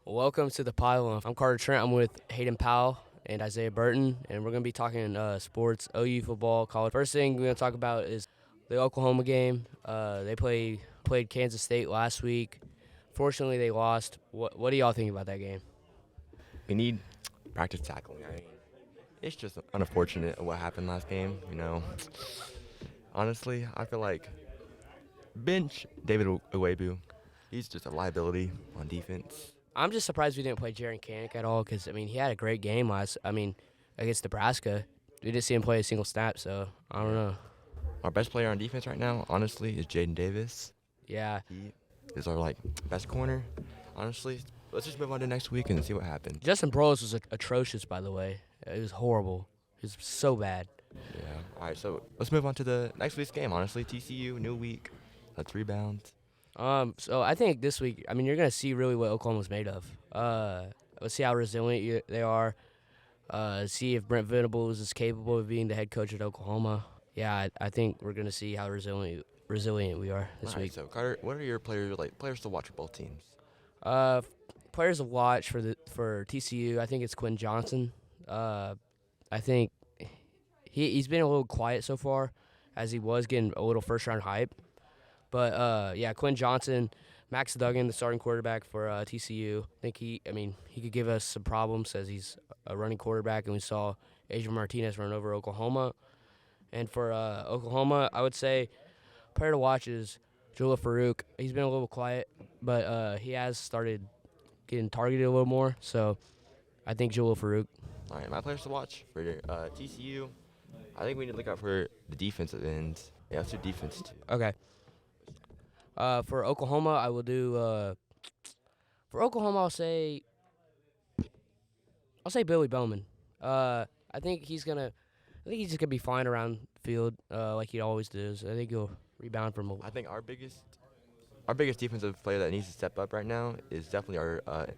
Welcome to the Pylon. I'm Carter Trent. I'm with Hayden Powell and Isaiah Burton, and we're going to be talking sports, OU football, college. First thing we're going to talk about is the Oklahoma game. They played Kansas State last week. Fortunately, they lost. What do y'all think about that game? We need practice tackling. It's just unfortunate what happened last game. Honestly, I feel like bench David Uwebu. He's just a liability on defense. I'm just surprised we didn't play Jaron Kanek at all because, he had a great game against Nebraska. We didn't see him play a single snap, so I don't know. Our best player on defense right now, honestly, is Jaden Davis. Yeah. He is our best corner. Honestly, let's just move on to next week and see what happens. Justin Broyles was atrocious, by the way. It was horrible. It was so bad. Yeah. All right, so let's move on to the next week's game. Honestly, TCU, new week. Let's rebound. So I think this week, you're going to see really what Oklahoma's made of. Let's see how resilient they are. See if Brent Venables is capable of being the head coach at Oklahoma. Yeah, I think we're going to see how resilient we are this week. So Carter, what are your players to watch for both teams? Players to watch for TCU, I think it's Quinn Johnson. I think he's been a little quiet so far, as he was getting a little first round hype. But Quinn Johnson, Max Duggan, the starting quarterback for TCU. I think he could give us some problems as he's a running quarterback, and we saw Adrian Martinez run over Oklahoma. And for Oklahoma, I would say player to watch is Jula Farouk. He's been a little quiet, but he has started getting targeted a little more. So I think Jula Farouk. All right, my players to watch for TCU. I think we need to look out for the defensive end. Yeah, let's do defense too. Okay. For Oklahoma, I will do. For Oklahoma, I'll say Billy Bowman. I think he's just gonna be flying around the field like he always does. I think he'll rebound from. I think our biggest defensive player that needs to step up right now is definitely our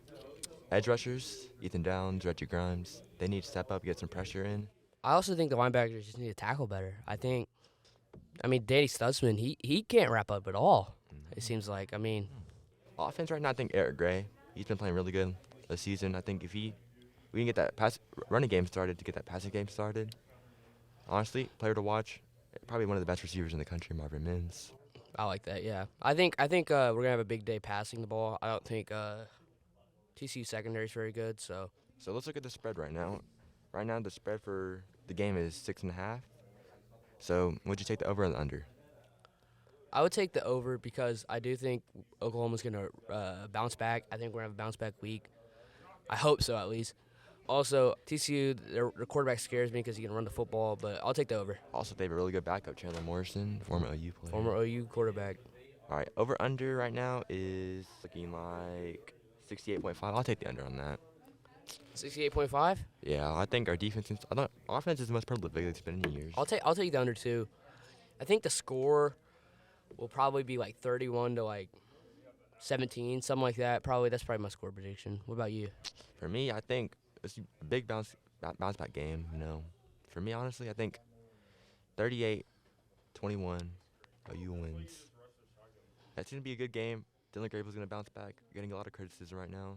edge rushers, Ethan Downs, Reggie Grimes. They need to step up, get some pressure in. I also think the linebackers just need to tackle better. Danny Stutzman, he can't wrap up at all. It seems like. Offense right now, I think Eric Gray. He's been playing really good this season. I think if we can get that running game started to get that passing game started. Honestly, player to watch, probably one of the best receivers in the country, Marvin Mims. I like that. Yeah, I think we're gonna have a big day passing the ball. I don't think TCU secondary is very good. So let's look at the spread right now. Right now, the spread for the game is 6.5. So would you take the over or the under? I would take the over because I do think Oklahoma's going to bounce back. I think we're going to have a bounce back week. I hope so, at least. Also, TCU, their quarterback scares me because he can run the football, but I'll take the over. Also, they have a really good backup, Chandler Morrison, former OU player. Former OU quarterback. All right, over-under right now is looking like 68.5. I'll take the under on that. 68.5? Yeah, I think our offense is the most prolific it's been in years. I'll take the under, too. I think the score will probably be 31 to 17, something like that. That's probably my score prediction. What about you? For me, I think it's a big bounce back game. For me, honestly, I think 38-21, OU wins. That's gonna be a good game. Dylan Grable's gonna bounce back. Getting a lot of criticism right now.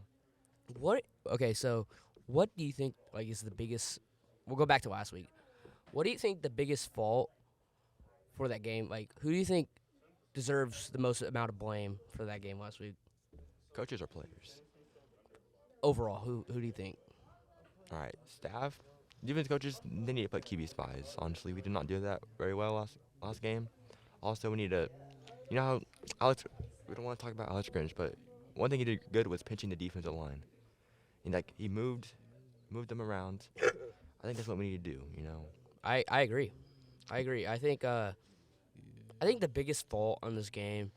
So what do you think is the biggest? We'll go back to last week. What do you think the biggest fault for that game? Who do you think deserves the most amount of blame for that game last week? Coaches or players? Overall, who do you think? All right, staff, defense coaches, they need to put QB spies. Honestly, we did not do that very well last game. Also, we need to, how Alex, we don't want to talk about Alex Grinch, but one thing he did good was pinching the defensive line. And he moved them around. I think that's what we need to do. I agree. I think the biggest fault on this game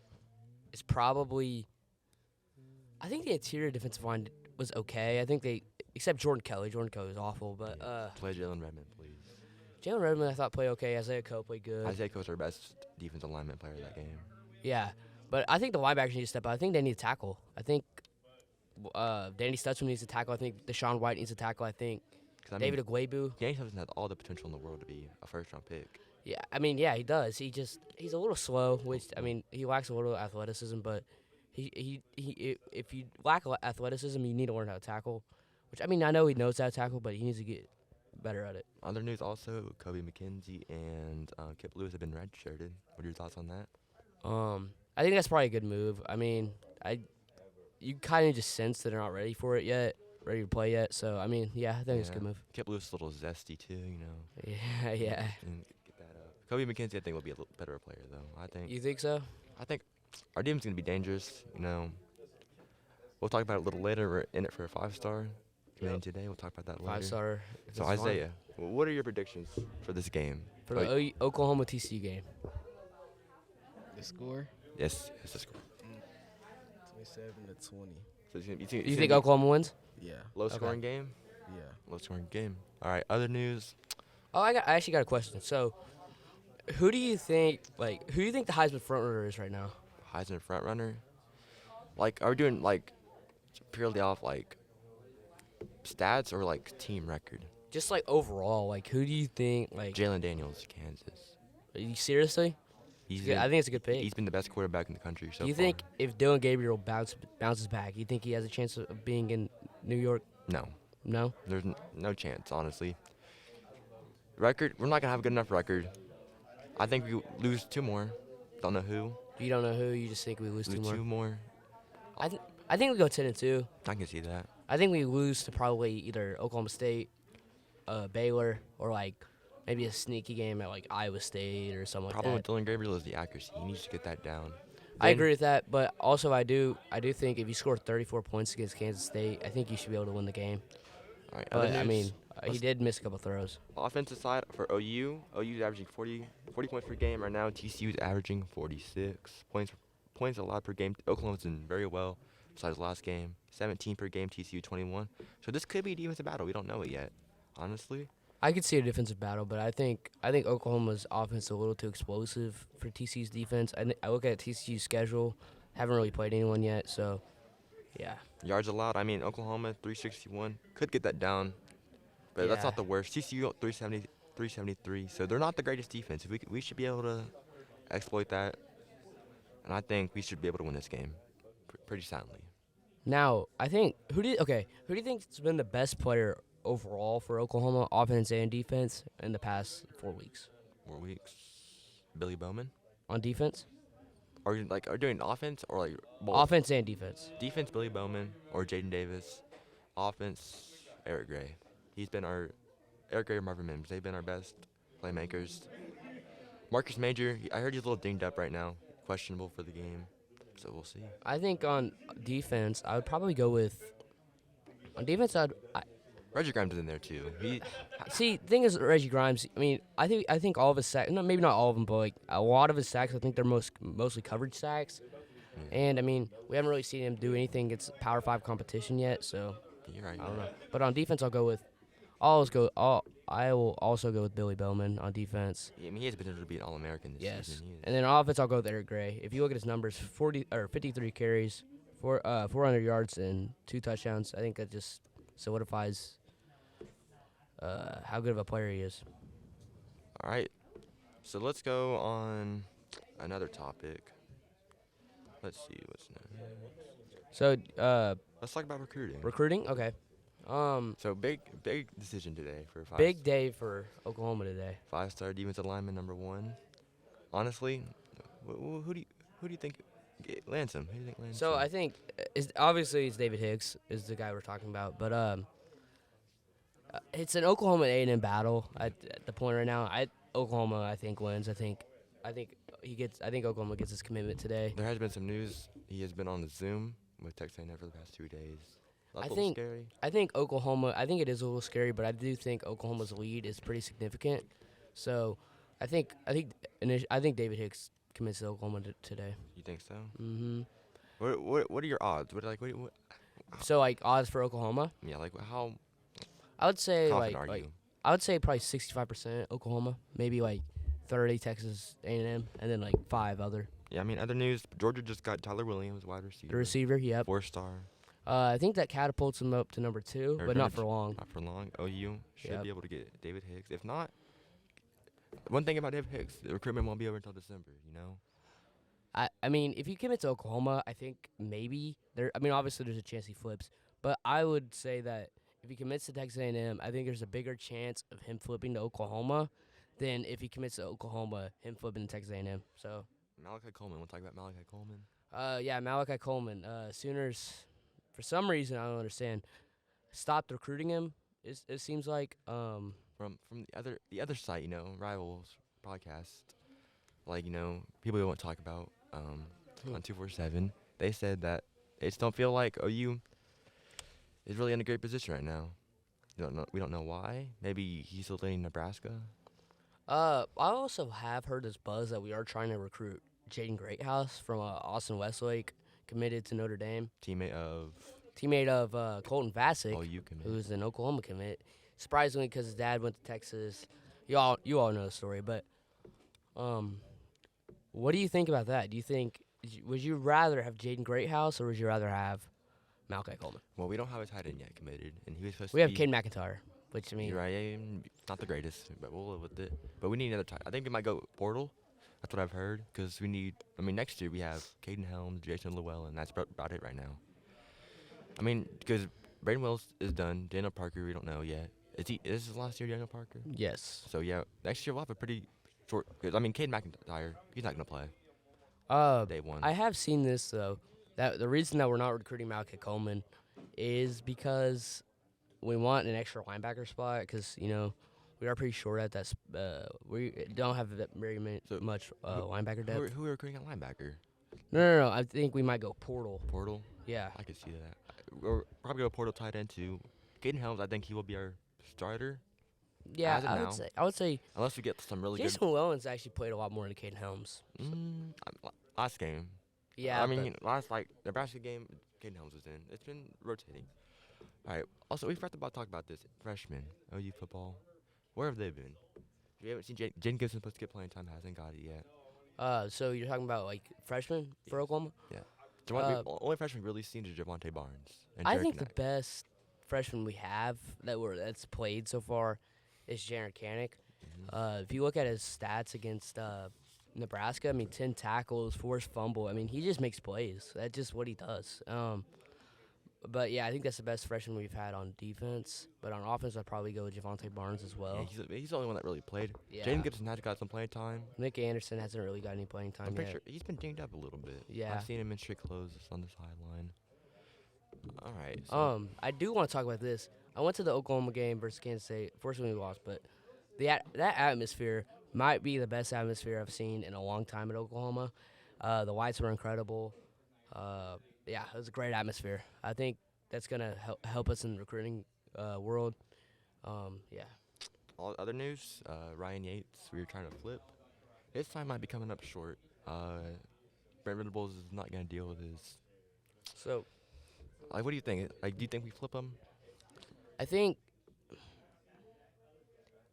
is probably. I think the interior defensive line was okay. I think except Jordan Kelly. Jordan Kelly was awful, but play Jalen Redmond, please. Jalen Redmond, I thought played okay. Isaiah Coe played good. Isaiah Coe's our best defensive lineman player of that game. Yeah, but I think the linebackers need to step up. I think they need to tackle. I think Danny Stutzman needs to tackle. I think Deshaun White needs to tackle. I think David Agwebu. Danny Stutzman has all the potential in the world to be a first-round pick. Yeah, he does. He's a little slow, which he lacks a little athleticism, but If you lack athleticism, you need to learn how to tackle. Which I mean, I know he knows how to tackle, but he needs to get better at it. Other news also, Kobe McKenzie and Kip Lewis have been redshirted. What are your thoughts on that? I think that's probably a good move. I mean, you kind of just sense that they're not ready for it yet, ready to play yet. So I mean, yeah, I think it's a good move. Kip Lewis is a little zesty too, you know. Yeah. And get that up. Kobe McKenzie, I think, will be a little better player though. You think so? I think our team's gonna be dangerous. You know, we'll talk about it a little later. We're in it for a 5-star. Coming today, we'll talk about that later. 5-star. So Isaiah, what are your predictions for this game? For the Oklahoma TCU game. The score? Yes, it's the score. 27-20. So You think Oklahoma wins? Yeah. Low scoring game? Yeah. Low scoring game. All right, other news. Oh, I actually got a question. So, who do you think the Heisman frontrunner is right now? Heisman front runner. Like, are we doing like purely off like stats or like team record? Just like overall, like who do you think like? Jalen Daniels, Kansas. Are you seriously? I think it's a good pick. He's been the best quarterback in the country so far. Do you think if Dylan Gabriel bounces back, you think he has a chance of being in New York? No. No? There's no chance, honestly. Record, we're not going to have a good enough record. I think we lose 2 more. Don't know who. You don't know who, you just think we lose 2 more? 2 more. I think we go 10-2. I can see that. I think we lose to probably either Oklahoma State, Baylor, or like maybe a sneaky game at like Iowa State or something Problem like that. with Dylan Gabriel is the accuracy. He needs to get that down. I agree with that, but also I do think if you score 34 points against Kansas State, I think you should be able to win the game. All right, But I mean, he did miss a couple throws. Offensive side for OU, OU's averaging 40 points per game right now. TCU's averaging 46 points allowed per game. Oklahoma's doing very well besides last game. 17 per game, TCU 21. So this could be a defensive battle. We don't know it yet, honestly. I could see a defensive battle, but I think Oklahoma's offense is a little too explosive for TCU's defense. I look at TCU's schedule, haven't really played anyone yet, so yeah. Yards allowed. I mean, Oklahoma 361 could get that down, but that's Yeah. not the worst. TCU 370, 373. So they're not the greatest defense. We should be able to exploit that, and I think we should be able to win this game pretty soundly. Now, I think who do you think's been the best player overall for Oklahoma, offense and defense, in the past 4 weeks? 4 weeks. Billy Bowman. On defense? Are you doing offense or like both? Offense and defense. Defense, Billy Bowman or Jaden Davis. Offense, Eric Gray. Eric Gray or Marvin Mims. They've been our best playmakers. Marcus Major, I heard he's a little dinged up right now, questionable for the game. So we'll see. I think on defense, I would probably go with. On defense, Reggie Grimes is in there too. See, the thing is, Reggie Grimes. I mean, I think all of his sacks. No, maybe not all of them, but like a lot of his sacks. I think they're mostly coverage sacks. And I mean, we haven't really seen him do anything against Power 5 competition yet. So You're right. I don't know. But on defense, I will also go with Billy Bowman on defense. Yeah, I mean, he has potential to be an All-American this Yes. season. And then on offense, I'll go with Eric Gray. If you look at his numbers, 53 carries, 400 yards, and 2 touchdowns. I think that just solidifies how good of a player he is. All right. So let's go on another topic. Let's see what's next. So Let's talk about recruiting. recruiting, okay. So big decision today for Big day for Oklahoma today. 5-star defensive lineman number 1. Honestly, who do you think lands him? Who do you think lands So him? I think obviously it's David Hicks is the guy we're talking about, but it's an Oklahoma A&M battle at the point right now. Oklahoma I think wins. I think Oklahoma gets his commitment today. There has been some news. He has been on the Zoom with Texas A&M for the past 2 days. That's I a little think- scary. I think Oklahoma. I think it is a little scary, but I do think Oklahoma's lead is pretty significant. So I think David Hicks commits to Oklahoma today. You think so? Mm-hmm. What are your odds? What So like odds for Oklahoma, yeah, like how I would say confident are like you? I would say probably 65% Oklahoma, maybe like 30 Texas A&M, and then like 5 other. Yeah, I mean, other news, Georgia just got Tyler Williams, wide receiver. The receiver, yep. 4-star. I think that catapults him up to number 2, Or but not number for long. Not for long. OU should Yep. be able to get David Hicks. If not, one thing about David Hicks, the recruitment won't be over until December, you know? I mean, if he commits to Oklahoma, I think maybe there. I mean, obviously there's a chance he flips, but I would say that if he commits to Texas A&M, I think there's a bigger chance of him flipping to Oklahoma than if he commits to Oklahoma, him flipping to Texas A&M. So, Malachi Coleman. We'll talk about Malachi Coleman. yeah, Malachi Coleman. Sooners, for some reason I don't understand, stopped recruiting him. It seems like. From the other site, Rivals podcast, like people we won't talk about on 247. They said that they just don't feel like OU is really in a great position right now. We don't know why. Maybe he's still in Nebraska. I also have heard this buzz that we are trying to recruit Jaden Greathouse from Austin Westlake, committed to Notre Dame. Teammate of Colton Vasek, OU commit. who's an Oklahoma commit. Surprisingly, because his dad went to Texas. You all know the story, but what do you think about that? Do you think would you rather have Jaden Greathouse or would you rather have Malachi Coleman? Well, we don't have a tight end yet committed, and he was supposed We to have be. Cade McIntyre, which I mean, You're right, not the greatest, but we'll live with it. But we need another tight. I think we might go portal. That's what I've heard. Because we need. I mean, next year we have Caden Helms, Jason Llewellyn. That's about it right now. I mean, because Braden Wills is done. Daniel Parker, we don't know yet. Is this his last year, Daniel Parker? yes. So yeah, next year we'll have a pretty short. Cause, I mean, Cade McIntyre, he's not gonna play day one. I have seen this though. That the reason that we're not recruiting Malachi Coleman is because we want an extra linebacker spot because we are pretty short at that. We don't have that very much linebacker depth. Who are recruiting at linebacker? No. I think we might go portal. Portal. Yeah. I could see that. We're probably go portal tight end too. Caden Helms, I think he will be our starter. Yeah, As of now. I would say Unless we get some really Jason Llewellyn's actually played a lot more than Caden Helms. last game. Yeah, I mean, last Nebraska game, Caden Helms was in. It's been rotating. All right. Also, we forgot about talk about this. Freshmen, OU football. Where have they been? We haven't seen Jaden Gibson supposed to get playing time. Hasn't got it yet. So you're talking about like freshmen for Oklahoma? Yeah. Only freshman really seen is Javonte Barnes. And I Jared think the Knack. best freshman we have that's played so far is Jared Kanek. If you look at his stats against Nebraska, I mean, 10 tackles, forced fumble. I mean, he just makes plays. That's just what he does. But yeah, I think that's the best freshman we've had on defense. But on offense, I'd probably go with Javonte Barnes as well. Yeah, he's the only one that really played. Yeah. Jaden Gibson has got some playing time. Nick Anderson hasn't really got any playing time I'm pretty yet. sure he's been dinged up a little bit. Yeah. I've seen him in street clothes on the sideline. All right. So I do want to talk about this. I went to the Oklahoma game versus Kansas State. Fortunately, we lost, but that atmosphere might be the best atmosphere I've seen in a long time at Oklahoma. The lights were incredible. Yeah, it was a great atmosphere. I think that's gonna help us in the recruiting world. Yeah. all other news, Ryan Yates, we were trying to flip. His time might be coming up short. Brent Venables is not going to deal with his. So What do you think? Do you think we flip him? I think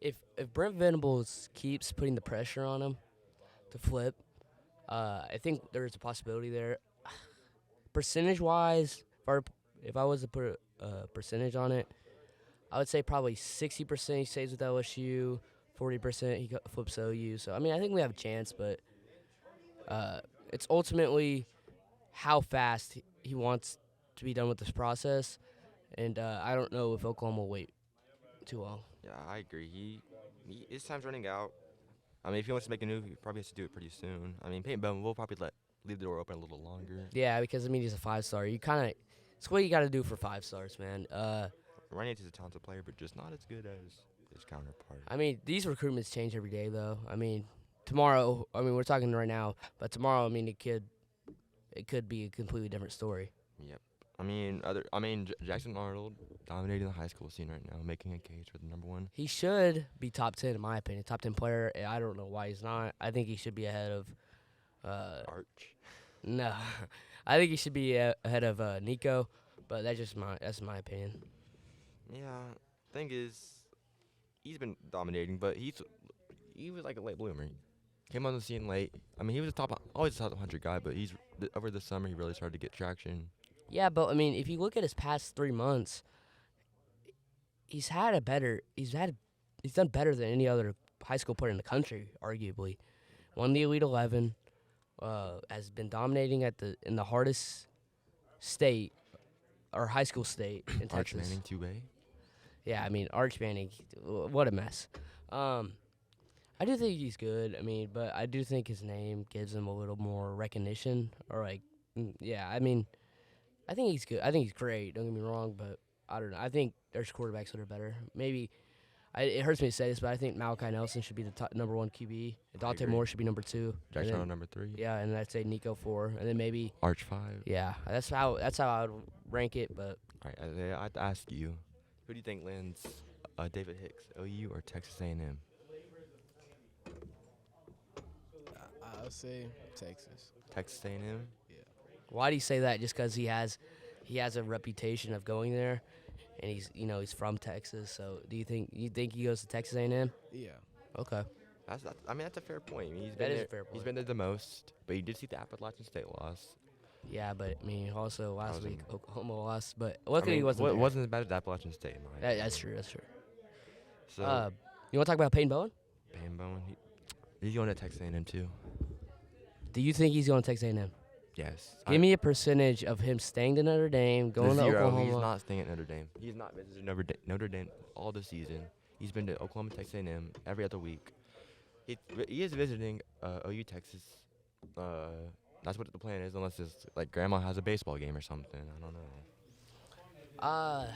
if Brent Venables keeps putting the pressure on him to flip, I think there's a possibility there. Percentage-wise, if I was to put a percentage on it, I would say probably 60% he stays with LSU, 40% he flips OU. So, I mean, I think we have a chance, but it's ultimately how fast he wants to be done with this process. And I don't know if Oklahoma will wait too long. Yeah, I agree. His time's running out. I mean, if he wants to make a move, he probably has to do it pretty soon. I mean, Peyton Bowman will probably leave the door open a little longer. Yeah, because, I mean, he's a 5-star. It's what you got to do for 5 stars, man. Ryan Yates is a talented player, but just not as good as his counterpart. I mean, these recruitments change every day, though. I mean, tomorrow, we're talking right now, but tomorrow, I mean, it could be a completely different story. Yep. Jackson Arnold dominating the high school scene right now, making a case for the number one. He should be top 10, in my opinion. Top 10 player. I don't know why he's not. I think he should be ahead of Arch. No. I think he should be ahead of Nico, but that's my opinion. Yeah. Thing is, he's been dominating, but he was like a late bloomer. Came on the scene late. I mean, he was always a top 100 guy, but over the summer he really started to get traction. Yeah, but I mean, if you look at his past 3 months, he's done better than any other high school player in the country, arguably. Won the Elite 11, has been dominating in the hardest state or high school state in Arch Texas. Manning 2A. Yeah, I mean Arch Manning, what a mess. I do think he's good. I mean, but I do think his name gives him a little more recognition. Or like, yeah, I mean, I think he's good. I think he's great. Don't get me wrong, but I don't know. I think there's quarterbacks that are better. Maybe it hurts me to say this, but I think Malachi Nelson should be the top, number 1 QB. And I Dante agree. Moore should be number 2. and Jackson then- Arnold number 3. Yeah, and I'd say Nico 4, and then maybe Arch 5. yeah. That's how I would rank it. But All right, Isaiah, I have to ask you, who do you think lands David Hicks, OU or Texas A&M? I'll say Texas. Texas A&M? why do you say that? Just because he has a reputation of going there, and he's from Texas. So do you think he goes to Texas A&M? Yeah. Okay. That's a fair point. I mean, That is there, a fair He's point. been there the most, but you did see the Appalachian State loss. Yeah, but I mean, also last Wasn't- week Oklahoma lost, but I luckily mean, he wasn't. It there. wasn't as bad as Appalachian State, in my That's opinion. true. That's true. So, You want to talk about Peyton Bowen? Payne Bowen, he's going to Texas A&M too. Do you think he's going to Texas A&M? Yes. Give me a percentage of him staying to Notre Dame, going to Zero. Oklahoma. He's not staying at Notre Dame. He's not visiting Notre Dame all the season. He's been to Oklahoma, Texas A&M every other week. He is visiting OU, Texas. That's what the plan is, unless it's like grandma has a baseball game or something. I don't know.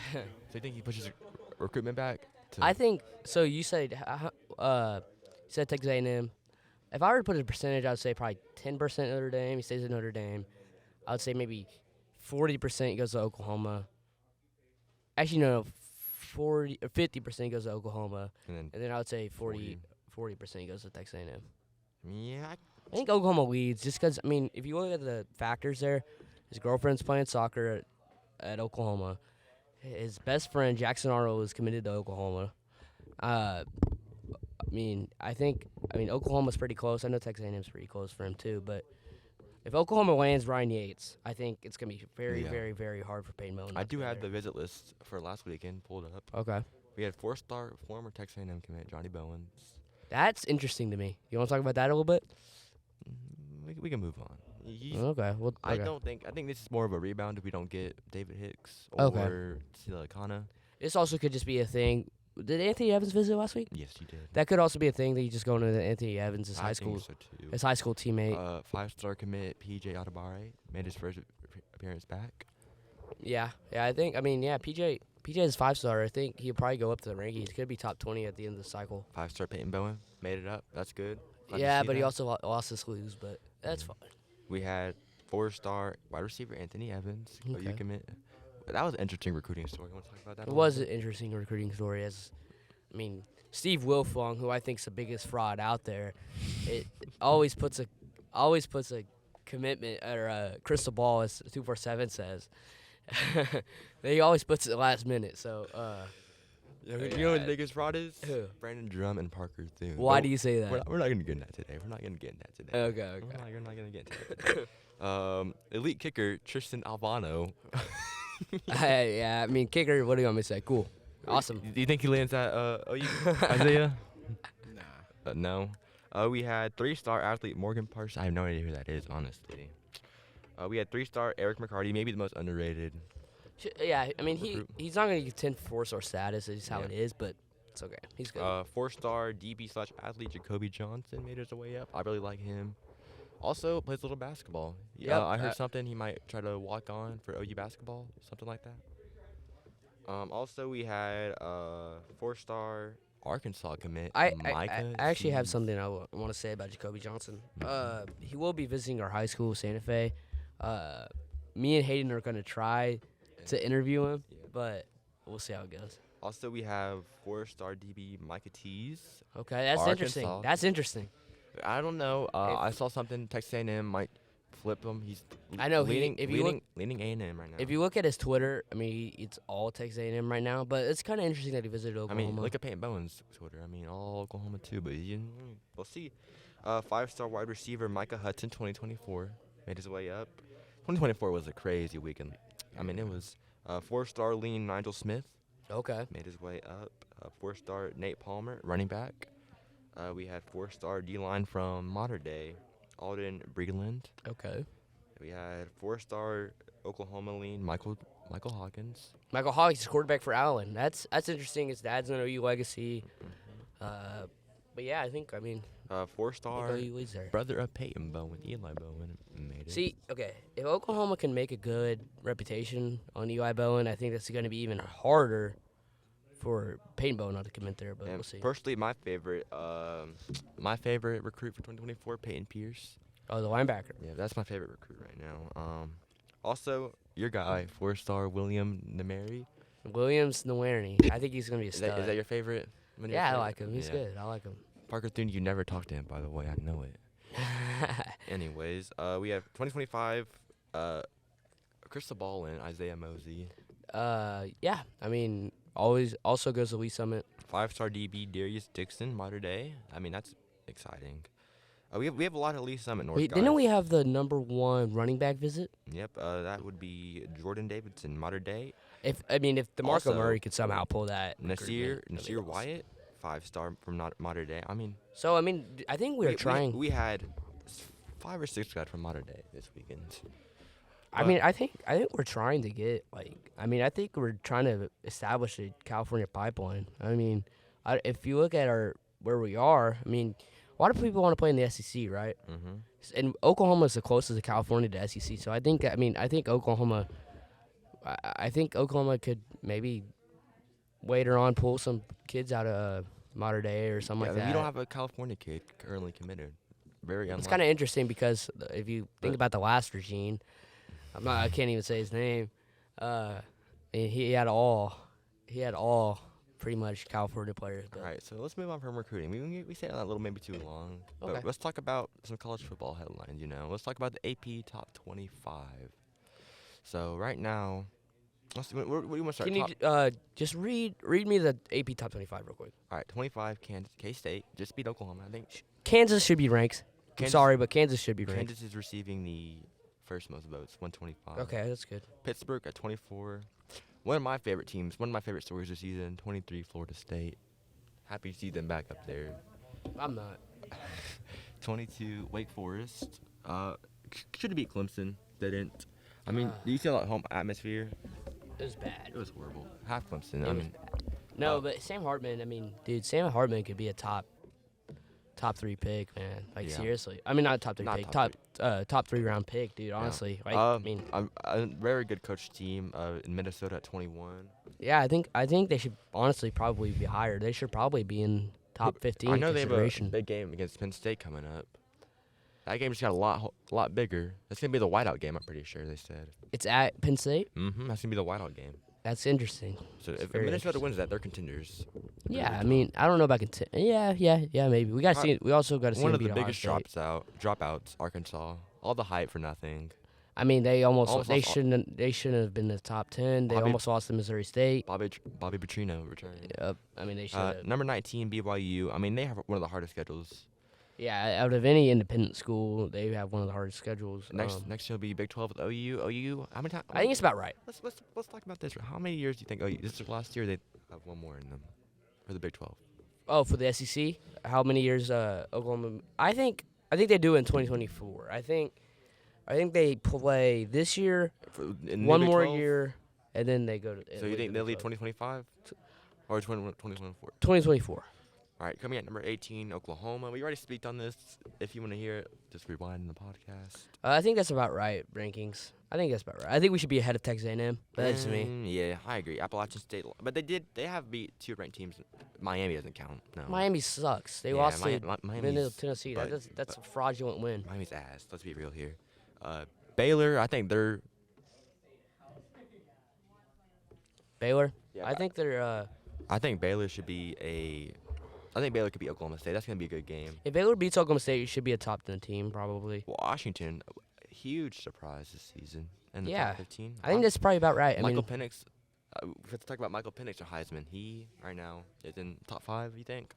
So you think he pushes recruitment back? I think so. You said Texas A&M. If I were to put a percentage, I would say probably 10% Notre Dame. He stays at Notre Dame. I would say maybe 40% he goes to Oklahoma. Actually, no, 40 or 50% he goes to Oklahoma, and and then I would say 40. 40% he goes to Texas A&M. yeah, I think Oklahoma leads just because, I mean, if you look at the factors there, his girlfriend's playing soccer at Oklahoma. His best friend, Jackson Arnold, is committed to Oklahoma. I mean, Oklahoma's pretty close. I know Texas A&M's pretty close for him, too. But if Oklahoma lands Ryan Yates, I think it's going to be very, Yeah. very, very hard for Peyton Bowen. I not to do go have the there. visit list for last weekend pulled up. Okay. We had 4-star former Texas A&M commit Johnny Bowens. That's interesting to me. You want to talk about that a little bit? We can move on. Okay. Well, I okay. think this is more of a rebound if we don't get David Hicks Okay. or Silicana. This also could just be a thing. Did Anthony Evans visit last week? Yes, he did. That could also be a thing that you just go into Anthony Evans, his I high think school, so too. his high school teammate. 5-star commit PJ Atabare made his first appearance back. Yeah, PJ is 5-star. I think he'll probably go up to the rankings. Could be top 20 at the end of the cycle. 5-star Peyton Bowen made it up. That's good. Glad to Yeah, see but he that. also lost his lose, but that's fine. We had 4-star wide receiver Anthony Evans. Okay. OU commit. That was an interesting recruiting story. You want to talk about that? It was an interesting recruiting story. Steve Wilfong, who I think is the biggest fraud out there, it always puts a commitment or a crystal ball, as 247 says. He always puts it last minute. So You know who Yeah. the biggest fraud is? Who? Brandon Drum and Parker Thune. why do you say that? We're not going to get into that today. We're not going to get into that today. Okay. We're not going to get into that today. Elite kicker Tristan Albano. Kicker. What do you want me to say? Cool, awesome. Do you think he lands at OU, Isaiah? Nah. No. We had 3-star athlete Morgan Parsons. I have no idea who that is, honestly. We had 3-star Eric McCarty, maybe the most underrated. He's not going to get 10 4-star status. It's just how Yeah. it is, but it's okay. He's good. 4-star DB/athlete Jacoby Johnson made his way up. I really like him. Also plays a little basketball. Yep, I heard something he might try to walk on for OU basketball, something like that. Also we had 4-star Arkansas commit I Micah. actually have Tees. something I want to say about Jacoby Johnson. He will be visiting our high school, Santa Fe. Me and Hayden are going to try to interview him, but we'll see how it goes. Also we have 4-star DB Micah Tees. Okay, that's interesting. Arkansas. That's interesting. I don't know. If- I saw something. Texas A&M might flip him. He's I know, leading. if you look- leading A&M right now. If you look at his Twitter, it's all Texas A&M right now, but it's kind of interesting that he visited I Oklahoma. mean, look at Peyton Bowen's Twitter. All Oklahoma too, but we'll see. 5-star wide receiver Micah Hudson, 2024, made his way up. 2024 was a crazy weekend. It was 4-star lean Nigel Smith Okay. made his way up. 4-star Nate Palmer, running back. We had 4-star D-line from Modern Day, Alden Breland. Okay. We had 4-star Oklahoma lean Michael Hawkins. Michael Hawkins is quarterback for Allen. That's interesting. His dad's an OU legacy. But yeah, I think 4-star OU leads there. brother of Peyton Bowen, Eli Bowen, made it. See, okay, if Oklahoma can make a good reputation on Eli Bowen, I think that's going to be even harder for Peyton Bowen not to commit there. But And we'll see. personally, my favorite recruit for 2024, Peyton Pierce. Oh, the linebacker. Yeah, that's my favorite recruit right now. Also, your guy, 4-star William Nemeri. Williams Nwaneri. I think he's going to be a Is stud. that your favorite? Yeah, I like him. He's good. I like him. Parker Thune, you never talked to him, by the way. I know it. Anyways, we have 2025 Crystal Ballin, Isaiah Mosey. Yeah, I mean, always also goes to Lee Summit. 5-star DB Darius Dixon, modern day. I mean, that's exciting. We have a lot of Lee Summit North Wait, guys. didn't we have the number 1 running back visit? Yep, that would be Jordan Davidson, modern day. If DeMarco Also, Murray could somehow pull that. Nasir recruitment, that'd be awesome. Wyatt, 5-star from modern day. I mean, So I think we are trying. We had 5 or 6 guys from modern day this weekend. I mean, I think we're trying to get I think we're trying to establish a California pipeline. I mean, if you look at where we are, I mean, a lot of people want to play in the SEC, right? Mm-hmm. And Oklahoma is the closest to California to SEC. So I think Oklahoma. I think Oklahoma could maybe later on pull some kids out of Mater Dei or something like that. You don't have a California kid currently committed. Very unlikely. It's kind of interesting because if you think about the last regime, I can't even say his name. He had all pretty much California players. But All right, so let's move on from recruiting. We stayed on that a little maybe too long. Okay. But let's talk about some college football headlines, Let's talk about the AP Top 25. So right now, where do you want to start? can you just read me the AP Top 25 real quick? All right, 25, K-State just beat Oklahoma, I think. Kansas should be ranked. I'm sorry, but Kansas should be ranked. Kansas is receiving the first most votes, 125. Okay, that's good. Pittsburgh at 24. One of my favorite teams, one of my favorite stories this season, 23, Florida State. Happy to see them back up there. I'm not. 22, Wake Forest. Should have beat Clemson. They didn't. I mean, do you see that home atmosphere? It was bad. It was horrible. Half Clemson. It I was mean, No, but Sam Hartman, Sam Hartman could be a top 3 pick, man. Like, Yeah. seriously. I mean, not top 3 Not pick. top Top 3 round pick, dude, honestly. Like, a very good coach team in Minnesota at 21. yeah, I think they should honestly probably be higher. They should probably be in top 15 I know they have a consideration. big game against Penn State coming up. That game just got a lot bigger. That's gonna be the whiteout game. I'm pretty sure they said. It's at Penn State? Mm-hmm. That's gonna be the whiteout game. That's interesting. So It's if very Minnesota interesting. wins that, they're contenders. Yeah, I mean, I don't know about Yeah, maybe. We got to see. We also got to see One them of the beat Ohio biggest State. dropouts, Arkansas. All the hype for nothing. I mean, they Almost they lost- shouldn't have been in the top 10. They Bobby- almost lost to Missouri State. Bobby Petrino returning. I mean, they should have. Number 19, BYU. I mean, they have one of the hardest schedules. Yeah, out of any independent school, they have one of the hardest schedules. Next year will be Big 12 with OU. OU. How many times? I think it's about right. Let's talk about this. How many years do you think OU? This is last year. They have one more in them for the Big 12. Oh, for the SEC, how many years Oklahoma? I think they do it in 2024. I think they play this year, In the one Big more 12? year, and then they go to. So you think they'll lead 2025 or 2024? 2024. All right, coming at number 18, Oklahoma. We already speak on this. If you want to hear it, just rewind in the podcast. I think that's about right, rankings. I think that's about right. I think we should be ahead of Texas A&M. But that's just me. Yeah, I agree. Appalachian State, but they have beat 2 ranked teams. Miami doesn't count. No. Miami sucks. They Yeah, lost to Miami's- Middle Tennessee. but- That's a fraudulent win. Miami's ass. Let's be real here. Baylor, I think they're. Baylor. Yeah, I think they're. I think Baylor should be a. I think Baylor could beat Oklahoma State. That's gonna be a good game. If Baylor beats Oklahoma State, it should be a top 10 team probably. Washington, huge surprise this season in the Yeah. top 15. I think that's probably about right. Michael Penix. Let's talk about Michael Penix or Heisman. He right now is in top 5. You think?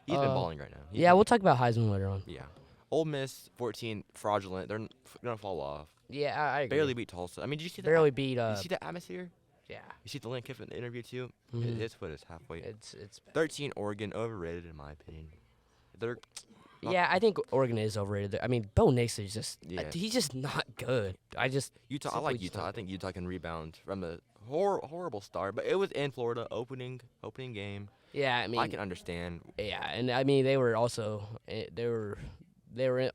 He's been balling right now. Yeah, we'll talk about Heisman later on. Yeah. Ole Miss 14 fraudulent. They're gonna fall off. Yeah, I agree. Barely beat Tulsa. I mean, did you see that? Barely beat. You see the atmosphere? Yeah. You see the Lane Kiffin interview too? Mhm. His foot is halfway. It's bad. 13 Oregon overrated in my opinion. They're Yeah, I think Oregon is overrated. I mean, Bo Nix is just Yeah. he's just not good. I just Utah. I simply like just Utah. not I think Utah can rebound from a horrible start, but it was in Florida, opening game. yeah, I I mean, can understand. yeah, and I mean they were also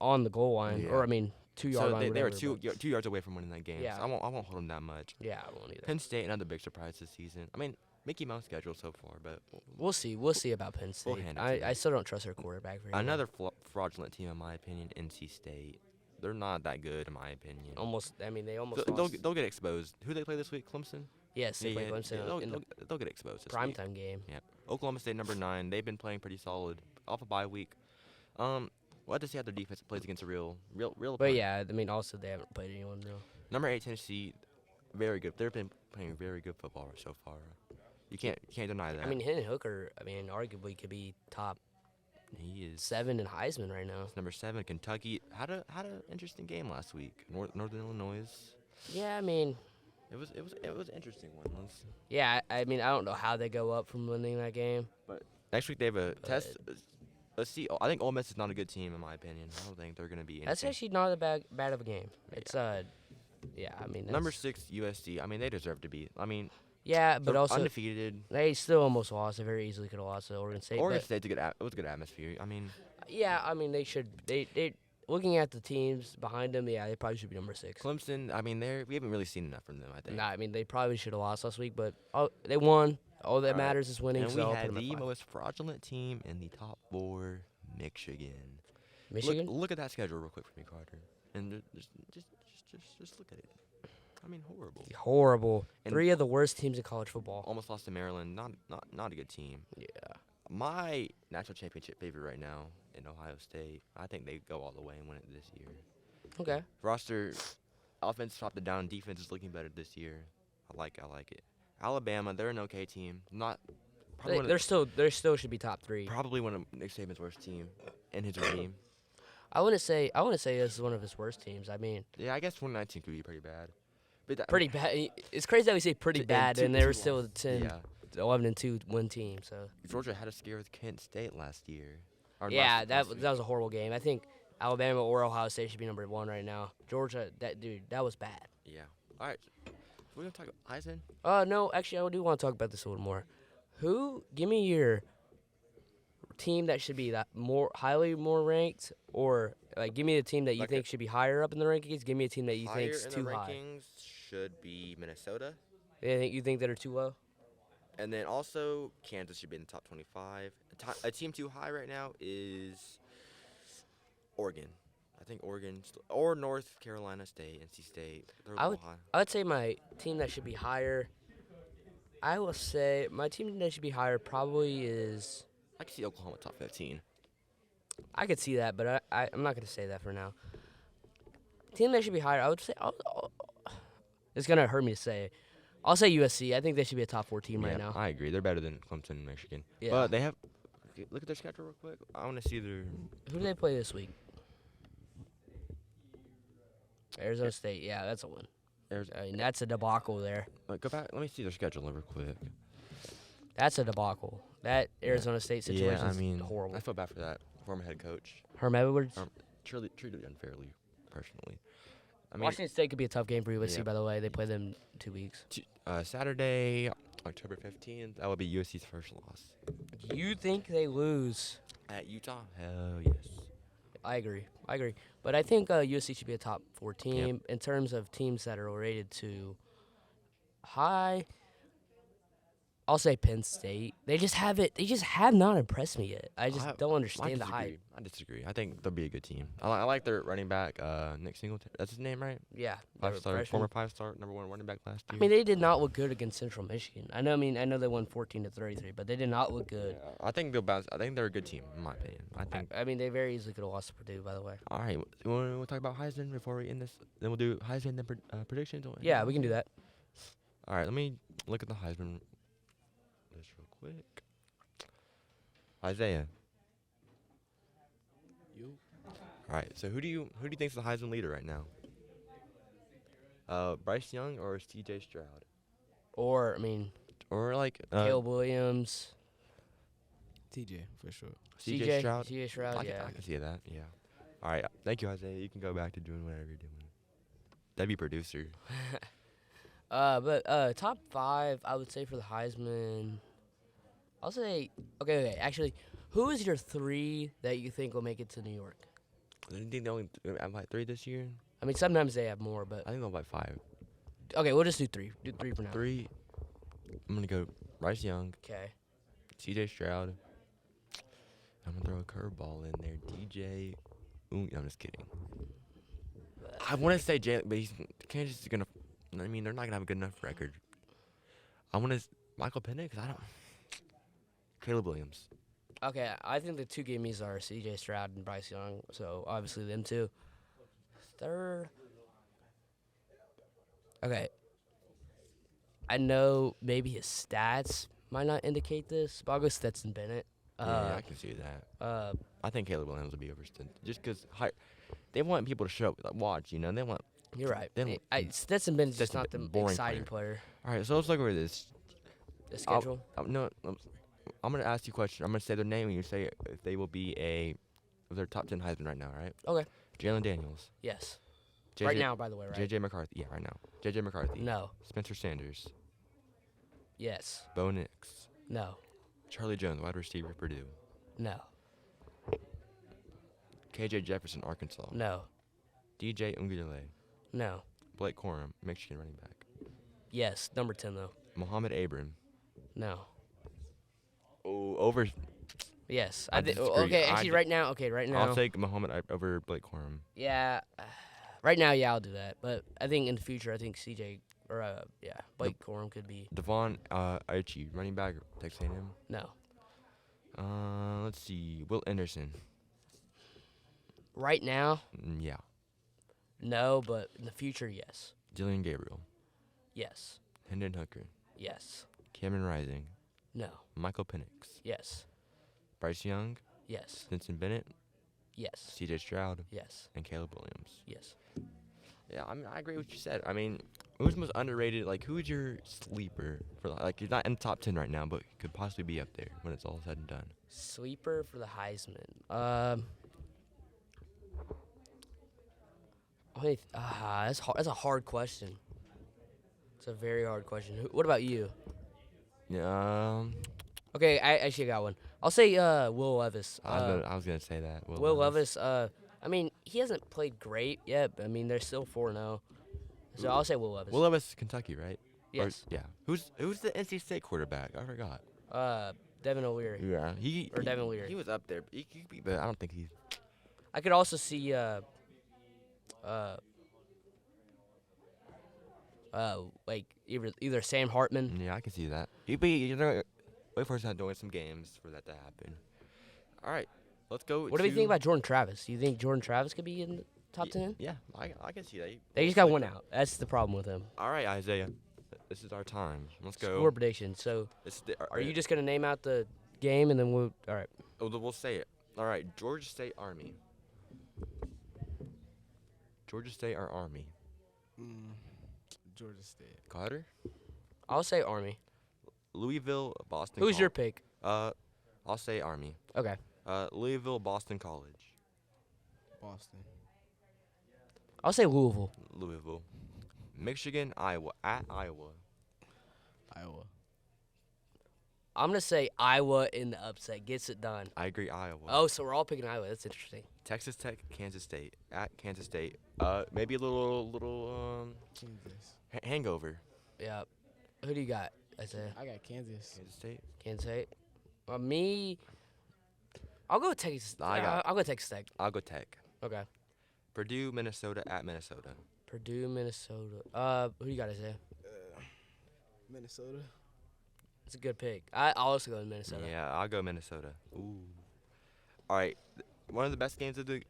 on the goal line, or Yeah. I mean 2 yard So line. they were whatever, but 2 yards away from winning that game. Yeah. So I won't hold them that much. yeah, I won't either. Penn State, another big surprise this season. I mean, Mickey Mouse schedule so far, but We'll see. We'll see about Penn State. We'll hand it to I them. still don't trust their quarterback very another fraudulent team, in my opinion, NC State. They're not that good, in my opinion. well. Almost. I mean, they almost They'll, lost. they'll get exposed. Who they play this week? Clemson. Yes, they play Yeah, Clemson in the they'll get exposed this week. primetime game. Yep. Oklahoma State number 9. They've been playing pretty solid off a bye week. We'll have to see how their defense plays against a real But opponent. yeah, I mean, also they haven't played anyone real. Number 8 Tennessee, very good. They've been playing very good football so far. You can't deny that. I mean, Hendon Hooker. I mean, arguably could be top he is 7 in Heisman right now. number 7. Kentucky had an interesting game last week. Northern Illinois. Yeah, I mean, It was an interesting one. yeah. I mean, I don't know how they go up from winning that game. Next week they have a test. Let's see. I think Ole Miss is not a good team in my opinion. I don't think they're going to be. That's anything. actually not a bad of a game. It's yeah. I mean, Number that's- 6 USC. I mean, they deserve to be. I mean, Yeah, but they're also undefeated. they still almost lost. They very easily could have lost to Oregon State. Oregon but- State's a good. It was a good atmosphere. I mean, Yeah, I mean they should. They looking at the teams behind them. Yeah, they probably should be number 6. Clemson. I mean, we haven't really seen enough from them. I think. Nah, I mean they probably should have lost last week, but they won. All that All right. matters is winning. And so we I'll put had them at the 5. most fraudulent team in the top 4, Michigan. Michigan. Look at that schedule real quick for me, Carter. And just look at it. I mean, horrible. Horrible. And- 3 of the worst teams in college football. Almost lost to Maryland. Not a good team. Yeah. My national championship favorite right now in Ohio State. I think they go all the way and win it this year. Okay. Roster, offense dropped it down. Defense is looking better this year. I like it. Alabama, they're an okay team. Not probably one of- They still should be top 3. probably one of Nick Saban's worst team in his regime. I wouldn't say this is one of his worst teams. I mean, Yeah, I guess 2019 could be pretty bad. But pretty bad. It's crazy that we say pretty And bad, two- and they were two still a losses. 10, Yeah, 11-2 win team. So Georgia had a scare with Kent State last year. Or yeah, last that week. was a horrible game. I think Alabama or Ohio State should be number 1 right now. Georgia, that was bad. Yeah. All right. We're gonna talk about Eisen. No, actually, I do want to talk about this a little more. Give me your team that should be highly more ranked, or like give me a team that you Like think should be higher up in the rankings. Give me a team that you think is Higher in too the high. rankings should be Minnesota, You think that are too low? and then also Kansas should be in the top 25. A team too high right now is Oregon. I think Oregon or North Carolina State, NC State. They're a little high. I would say my team that should be higher. I will say my team that should be higher probably is. I can see Oklahoma top 15. I could see that, but I'm not going to say that for now. Team that should be higher, I would say. It's going to hurt me to say it. I'll say USC. I think they should be a top 4 team right now. I agree. They're better than Clemson and Michigan. Yeah. But they have. Look at their schedule real quick. I want to see their. Who do they play this week? Arizona State. Yeah, that's a win. I mean, that's a debacle there. Go back. Let me see their schedule real quick. That's a debacle. That Arizona State situation is horrible. I feel bad for that former head coach. Herm Edwards. Treated unfairly, personally. I mean, Washington State could be a tough game for USC, Yeah. by the way. They play them in 2 weeks. Saturday, October 15th. That would be USC's first loss You think they lose? at Utah. Hell yes. I agree. But I think USC should be a top 4 team in terms of teams that are rated to high. I'll say Penn State. They just have not impressed me yet. I just don't understand the hype. I disagree. I think they'll be a good team. I like their running back, Nick Singletary. That's his name, right? Yeah, they were 5-star, freshmen. former 5-star, number 1 running back last I year. mean, they did not look good against Central Michigan. I know they won 14-33, but they did not look good. Yeah, I think they'll bounce. I think they're a good team, in my opinion. I think. I mean, they very easily could have lost to Purdue, by the way. All right, we'll talk about Heisman before we end this. Then we'll do Heisman then predictions. Yeah, we can do that. All right, let me look at the Heisman list real quick. Isaiah. You? All right, so who do you think's the Heisman leader right now? Bryce Young or C.J. Stroud? Or, I mean, Or like Caleb Williams. TJ for sure. CJ Stroud. CJ Stroud, yeah. I can see that. Yeah. All right. Thank you, Isaiah. You can go back to doing whatever you're doing. That'd be producer. But top 5, I would say for the Heisman. I'll say okay. Actually, who is your 3 that you think will make it to New York? I think they only have like 3 this year. I mean, sometimes they have more, but I think they'll have like 5. okay, we'll just do 3. Do 3 for now. 3. I'm gonna go Bryce Young, Okay. CJ Stroud. I'm gonna throw a curveball in there. DJ. Ooh, I'm just kidding. I want to say Jalen, but Kansas is gonna. I mean, they're not gonna have a good enough record. I want to Michael Penix. I don't. Caleb Williams. Okay, I think the 2 gimmies are C.J. Stroud and Bryce Young, so obviously them 2. 3rd. Okay. I know maybe his stats might not indicate this, but I'll go Stetson Bennett. Yeah, I can see that. I think Caleb Williams will be over Stetson, just because they want people to show up, like, watch. You know, they want. You're right. They Stetson Bennett's just not the boring exciting player. All right, so let's look over this. The schedule? I'm gonna ask you a question. I'm gonna say their name, and you say if they will be if they're top 10 Heisman right now, right? Okay. Jalen Daniels. Yes. JJ, Right now, by the way, right? JJ McCarthy. Yeah, right now. JJ McCarthy. No. Spencer Sanders. Yes. Bo Nix. No. Charlie Jones, wide receiver, Purdue. No. KJ Jefferson, Arkansas. No. DJ Ungulale. No. Blake Corum, Michigan running back. Yes. Number 10, though. Muhammad Abram. No. Oh, over. Yes. I think. disagree. Okay, actually, right now. Okay, right now. I'll take Muhammad over Blake Corum. Yeah. Right now, yeah, I'll do that. But I think in the future, I think CJ or Blake Corum could be. Devon Aichi, running back, Texas A&M. No. Let's see. Will Anderson. Right now, Yeah. no, but in the future, yes. Jillian Gabriel. Yes. Hendon Hooker. Yes. Cameron Rising. No. Michael Penix. Yes. Bryce Young. Yes. Stetson Bennett. Yes. CJ Stroud. Yes. And Caleb Williams. Yes. Yeah, I mean, I agree with what you said. I mean, who's most underrated? Like, who's your sleeper for like? He's not in the top 10 right now, but could possibly be up there when it's all said and done. Sleeper for the Heisman. That's hard. That's a hard question. It's a very hard question. What about you? Yeah. Okay, I actually got one. I'll say Will Levis. I was gonna say that. Will Levis. I mean, he hasn't played great yet, but I mean, they're still 4-0. So I'll say Will Levis. Will Levis is Kentucky, right? Yes. Yeah. Who's the NC State quarterback? I forgot. Devin O'Leary. Yeah. Devin Leary. He was up there. But I don't think he's. I could also see like either Sam Hartman. Yeah, I can see that. Wait for us to doing some games for that to happen. All right, let's go. What do you think about Jordan Travis? Do you think Jordan Travis could be in the top 10? Yeah, I can see that. They just got one out. That's the problem with him. All right, Isaiah, this is our time. Let's go. Score prediction. So, are you just gonna name out the game and then we'll? All right. We'll say it. All right, Georgia State Army. Georgia State or Army? Georgia State. Carter. I'll say Army. Louisville, Boston. Who's your pick? I'll say Army. Okay. Louisville, Boston College. Boston. I'll say Louisville. Louisville. Michigan, Iowa. At Iowa. Iowa. I'm gonna say Iowa in the upset. Gets it done. I agree, Iowa. Oh, so we're all picking Iowa. That's interesting. Texas Tech, Kansas State. At Kansas State. Maybe a little Kansas. hangover. Yeah. Who do you got? I got Kansas. Kansas State. Kansas State. Me. I'll go Texas. I'll go Texas Tech. I'll go Tech. Okay. Purdue, Minnesota. At Minnesota. Purdue, Minnesota. Who do you got, Isaiah? Minnesota. It's a good pick. I'll also go in Minnesota. Yeah, I'll go Minnesota. Ooh. All right. One of the best games of the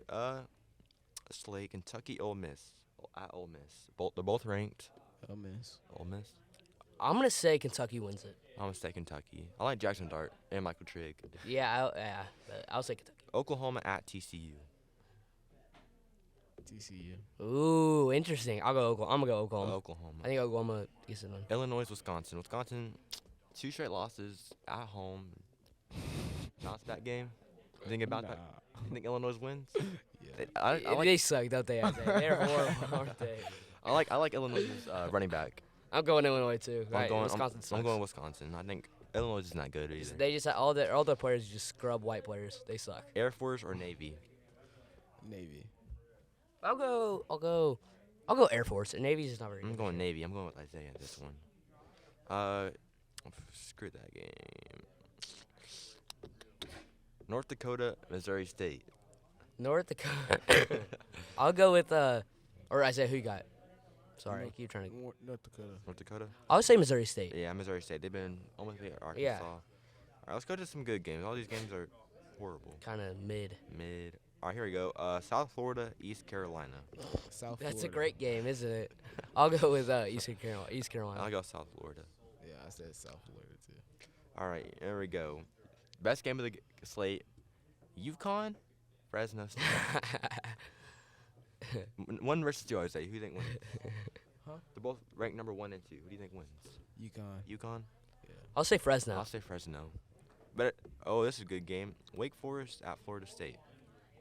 slate, Kentucky, Ole Miss. At Ole Miss. They're both ranked. Ole Miss. Ole Miss. I'm gonna say Kentucky wins it. I'm gonna say Kentucky. I like Jackson Dart and Michael Trigg. Yeah, but I'll say Kentucky. Oklahoma at TCU. TCU. Ooh, interesting. I'll go Oklahoma. I'm gonna go Oklahoma. Oklahoma. I think Oklahoma gets it done. Illinois, Wisconsin. Wisconsin, 2 straight losses at home. bounce back game? You think about that? Nah. You think Illinois wins? Yeah. I like They suck, don't they? Isaiah? They're horrible, aren't they? I like Illinois' running back. I'm going Illinois too. I'm Right, going. Wisconsin sucks. I'm going Wisconsin. I think Illinois is not good either. They just all the players just scrub white players. They suck. Air Force or Navy? Navy. I'll go Air Force. Navy's just not very good. I'm going Navy. I'm going with Isaiah this one. Screw that game. North Dakota, Missouri State. North Dakota. I'll go with or Isaiah. Who you got? Sorry, I keep trying to. North Dakota. North Dakota? I'll say Missouri State. Yeah, Missouri State. They've been almost beat Arkansas. Yeah. All right, let's go to some good games. All these games are horrible. Kind of mid. Mid. All right, here we go. South Florida, East Carolina. South That's a Florida. great game, isn't it? I'll go with East Carolina. I'll go South Florida. Yeah, I said South Florida too. All right, here we go. Best game of the slate. UConn, Fresno State. 1 versus 2, I would say. Who do you think wins? Huh? They're both ranked number 1 and 2. Who do you think wins? UConn. UConn? I'll say Fresno. I'll say Fresno. But this is a good game. Wake Forest at Florida State.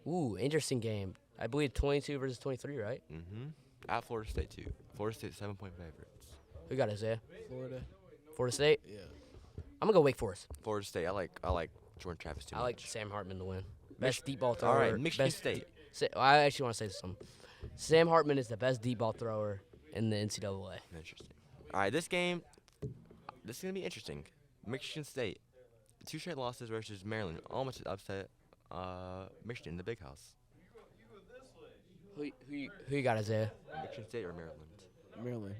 Ooh, interesting game. I believe 22 versus 23, right? Mm-hmm. At Florida State too. Florida State 7-point favorites. Who got Isaiah? Florida. Florida State. Yeah. I'm gonna go Wake Forest. Florida State. I like Jordan Travis too I much. like Sam Hartman to win. Best deep ball thrower. All right, Michigan best State. I actually want to say something. Sam Hartman is the best deep ball thrower in the NCAA. Interesting. All right, this game. This is gonna be interesting. Michigan State. 2 straight losses versus Maryland. Almost upset. Michigan, the big house. Who you got, Isaiah? Michigan State or Maryland? Maryland.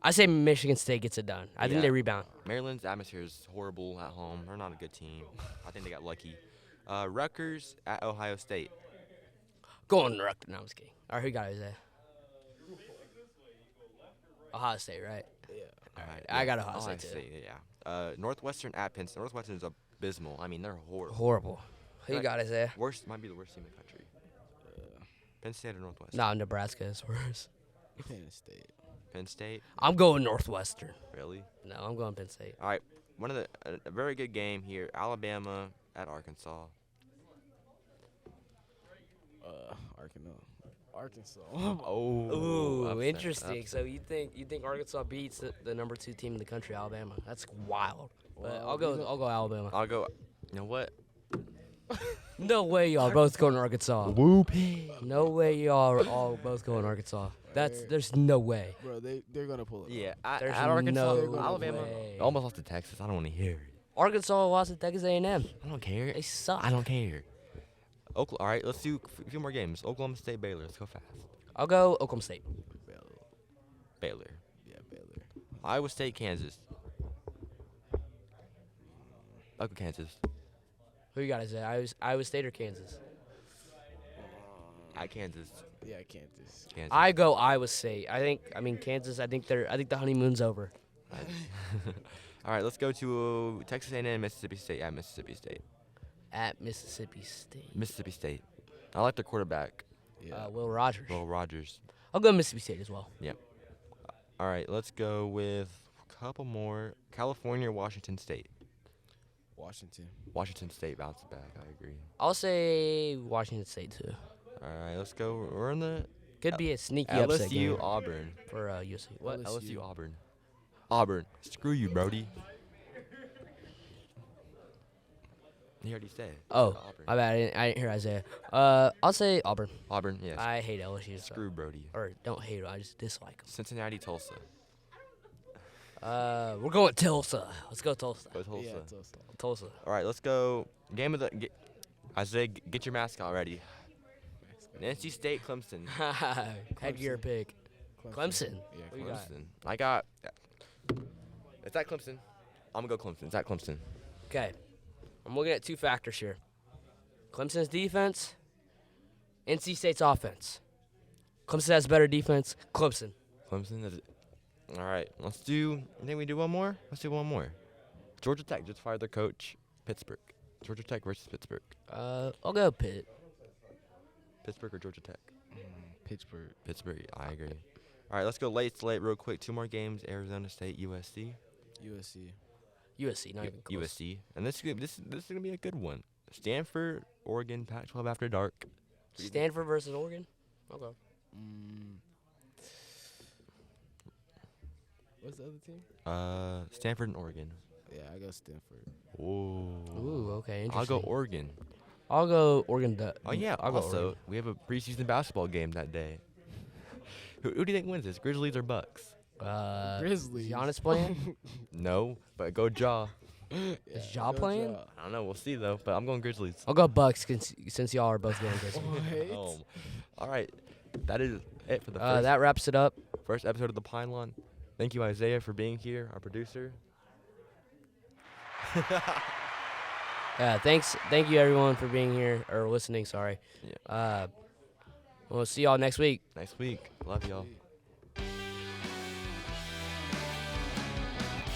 I say Michigan State gets it done. I think Yeah. they rebound. Maryland's atmosphere is horrible at home. They're not a good team. I think they got lucky. Rutgers at Ohio State. Going Rutgers. No, I'm just kidding. All right, who got Isaiah? Ohio State, right? Yeah. All right, I got Ohio State too. Yeah. Northwestern at Penn State. Northwestern is abysmal. I mean, they're horrible. Horrible. Who you Like- got, Isaiah? Worst might be the worst team in the country. Penn State or Northwestern? No, Nebraska is worse. Penn State. Penn State. I'm going Northwestern. Really? No, I'm going Penn State. All right. One of a very good game here. Alabama at Arkansas. Arkansas. Oh. Ooh, upset, interesting. upset. So you think Arkansas beats the number 2 team in the country, Alabama? That's wild. But Well, I'll go Alabama. I'll go. You know what? No way y'all both going Arkansas. Whoopee. No way y'all are all both going Arkansas. There's no way. Bro, they're gonna pull it. Yeah. There's At Arkansas, no Alabama way. almost lost to Texas. I don't want to hear it. Arkansas lost to Texas A&M. I don't care. They suck. I don't care. All right, let's do a few more games. Oklahoma State, Baylor. Let's go fast. I'll go Oklahoma State. Baylor. Yeah, Baylor. Iowa State, Kansas. I'll go Kansas. Who you got? Is it Iowa State or Kansas? At Kansas. Yeah, Kansas. Kansas. I go Iowa State. I mean Kansas. I think the honeymoon's over. All right, let's go to Texas A&M, Mississippi State. At Mississippi State. At Mississippi State. Mississippi State. I like their quarterback, Yeah. Will Rogers. Will Rogers. I'll go Mississippi State as well. All right, let's go with a couple more. California, Washington State. Washington. Washington State bounced back. I agree. I'll say Washington State too. All right, let's go. We're in the Could be a sneaky upset LSU, game Auburn. for USC. What? LSU, Auburn. Auburn. Screw you, Brody. He already said. Oh, Auburn. my bad. I didn't hear Isaiah. I'll say Auburn. Auburn, yes. I hate LSU. So. Screw Brody. Or don't hate them. I just dislike them. Cincinnati, Tulsa. We're going Tulsa. Let's go Tulsa. Go Tulsa. Yeah, Tulsa. Tulsa. All right, let's go. Game of the. Isaiah, get your mascot ready. NC State, Clemson. Headgear pick. Clemson. Yeah, Who you got? Clemson. I got. It's at Clemson. I'm gonna go Clemson. It's at Clemson. Okay. I'm looking at 2 factors here. Clemson's defense, NC State's offense. Clemson has better defense. Clemson. Clemson is. All right, let's do. I think we do one more. Let's do one more. Georgia Tech just fired their coach. Pittsburgh. Georgia Tech versus Pittsburgh. I'll go Pitt. Pittsburgh or Georgia Tech? Pittsburgh. Pittsburgh. I agree. All right, let's go late slate real quick. 2 more games. Arizona State, USC. USC. USC, not even close. USC, and this is gonna be a good one. Stanford, Oregon, Pac-12 after dark. Stanford versus Oregon. Okay. What's the other team? Stanford and Oregon. Yeah, I go Stanford. Ooh. Okay. I'll Interesting. go Oregon. I'll go Oregon. Oh yeah. I'll go Also, Oregon. we have a preseason basketball game that day. Who do you think wins this? Grizzlies or Bucks? Grizzlies. Is Giannis playing? No, but go Jaw. Is Ja go playing? Ja. I don't know. We'll see though. But I'm going Grizzlies. I'll go Bucks since y'all are both going Grizzlies. What? All right. That is it for the first, That wraps it up. first episode of the Pylon. Thank you, Isaiah, for being here, our producer. Thank you everyone for being here or listening. Sorry. Yeah. We'll see y'all next week. Next week. Love y'all.